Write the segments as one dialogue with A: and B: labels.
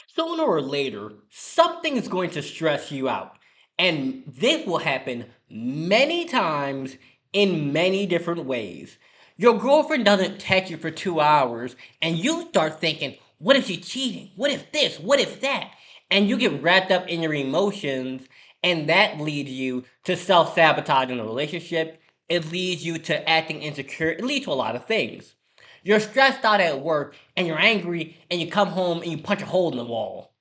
A: Sooner or later, something is going to stress you out. And this will happen many times in many different ways. Your girlfriend doesn't text you for 2 hours, and you start thinking, what if she's cheating? What if this? What if that? And you get wrapped up in your emotions, and that leads you to self sabotaging the relationship. It leads you to acting insecure. It leads to a lot of things. You're stressed out at work and you're angry and you come home and you punch a hole in the wall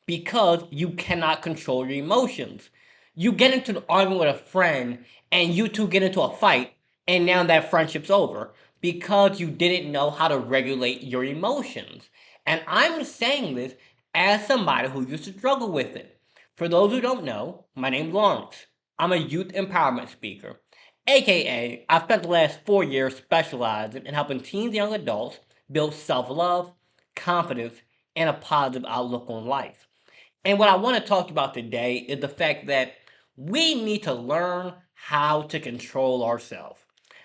A: because you cannot control your emotions. You get into an argument with a friend and you two get into a fight and now that friendship's over because you didn't know how to regulate your emotions. And I'm saying this as somebody who used to struggle with it. For those who don't know, my name's Lawrence. I'm a youth empowerment speaker. AKA, I've spent the last 4 years specializing in helping teens and young adults build self love, confidence, and a positive outlook on life. And what I want to talk about today is the fact that we need to learn how to control ourselves,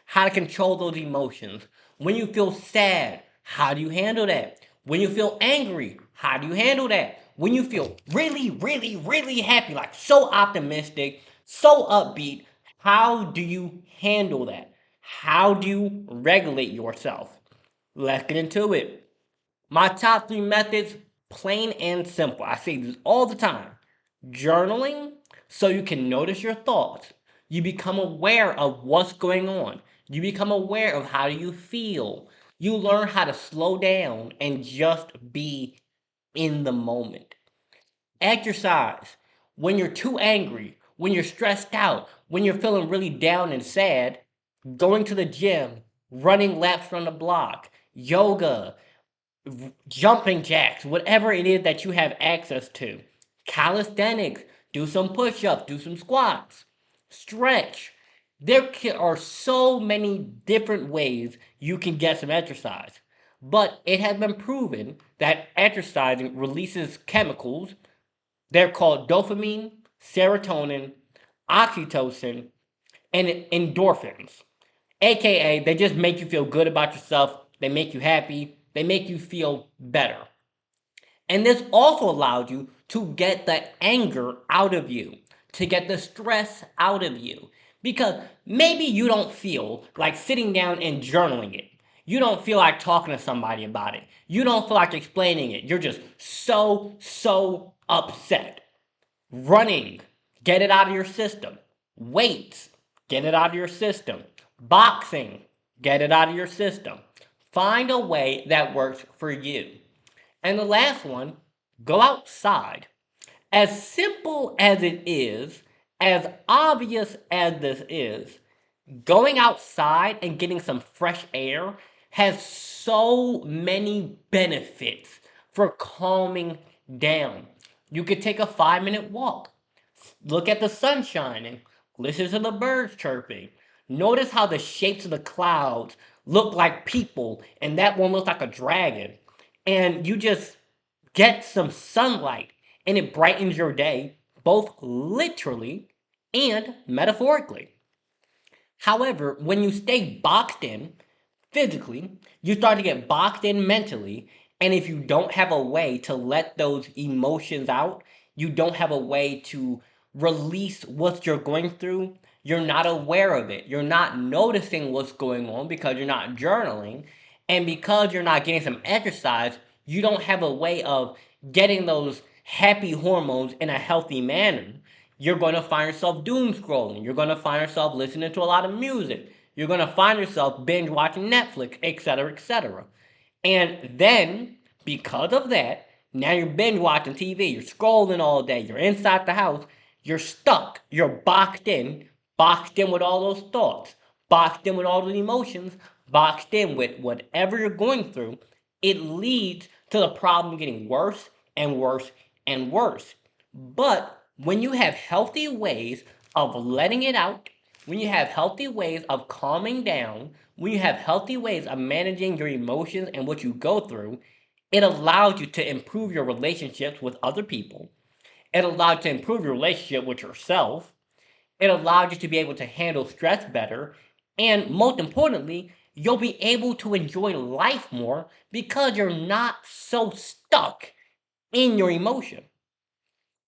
A: how to control those emotions. When you feel sad, how do you handle that? When you feel angry, how do you handle that? When you feel really, really, really happy, like so optimistic, so upbeat, how do you handle that? How do you regulate yourself? Let's get into it. My top three methods, plain and simple. I say this all the time. Journaling, so you can notice your thoughts. You become aware of what's going on. You become aware of how you feel. You learn how to slow down and just be in the moment. Exercise. When you're too angry, when you're stressed out, when you're feeling really down and sad, going to the gym, running laps from the block, yoga, jumping jacks, whatever it is that you have access to. Calisthenics, do some push ups, do some squats, stretch. There are so many different ways you can get some exercise. But it has been proven that exercising releases chemicals. They're called dopamine, serotonin, oxytocin, and endorphins. AKA, they just make you feel good about yourself. They make you happy. They make you feel better. And this also allows you to get the anger out of you, to get the stress out of you. Because maybe you don't feel like sitting down and journaling it. You don't feel like talking to somebody about it. You don't feel like explaining it. You're just so upset. Running, get it out of your system. Weights, get it out of your system. Boxing, get it out of your system. Find a way that works for you. And the last one, go outside. As simple as it is, as obvious as this is, going outside and getting some fresh air has so many benefits for calming down. You could take a 5 minute walk, look at the sun shining, listen to the birds chirping. Notice how the shapes of the clouds look like people, and that one looks like a dragon. And you just get some sunlight, and it brightens your day, both literally and metaphorically. However, when you stay boxed in physically, you start to get boxed in mentally. And if you don't have a way to let those emotions out, you don't have a way to release what you're going through, you're not aware of it. You're not noticing what's going on because you're not journaling. And because you're not getting some exercise, you don't have a way of getting those happy hormones in a healthy manner. You're going to find yourself doom scrolling. You're going to find yourself listening to a lot of music. You're going to find yourself binge watching Netflix, etc., etc. And then, because of that, now you're binge watching TV. You're scrolling all day. You're inside the house. You're stuck. You're boxed in with all those thoughts, boxed in with all those emotions, boxed in with whatever you're going through. It leads to the problem getting worse and worse and worse. But when you have healthy ways of letting it out, when you have healthy ways of calming down, when you have healthy ways of managing your emotions and what you go through, it allows you to improve your relationships with other people. It allows you to improve your relationship with yourself. It allows you to be able to handle stress better. And most importantly, you'll be able to enjoy life more because you're not so stuck in your emotion.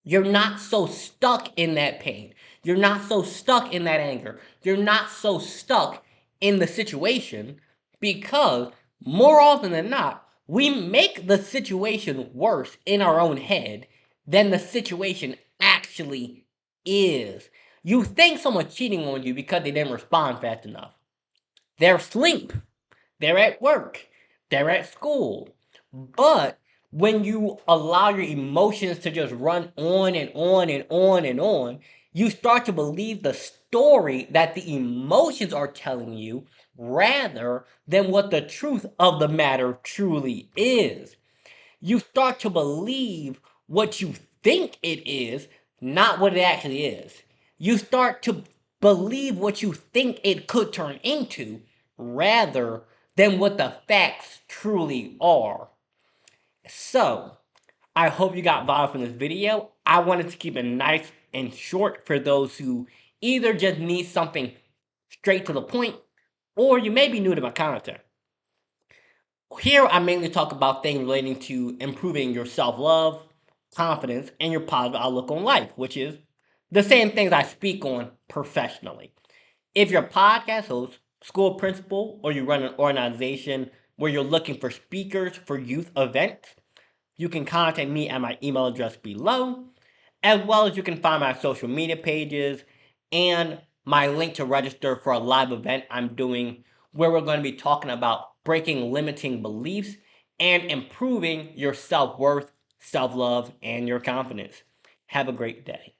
A: You're not so stuck in that pain. You're not so stuck in that anger. You're not so stuck in the situation because more often than not, we make the situation worse in our own head than the situation actually is. You think someone's cheating on you because they didn't respond fast enough. They're asleep. They're at work. They're at school. But when you allow your emotions to just run on and on and on and on, you start to believe the story that the emotions are telling you rather than what the truth of the matter truly is. You start to believe what you think it is, not what it actually is. You start to believe what you think it could turn into rather than what the facts truly are. So, I hope you got value from this video. I wanted to keep it nice and short for those who either just need something straight to the point or you may be new to my content. Here, I mainly talk about things relating to improving your self love, confidence, and your positive outlook on life, which is the same things I speak on professionally. If you're a podcast host, school principal, or you run an organization where you're looking for speakers for youth events, you can contact me at my email address below, as well as you can find my social media pages and my link to register for a live event I'm doing where we're going to be talking about breaking limiting beliefs and improving your self worth, self love, and your confidence. Have a great day.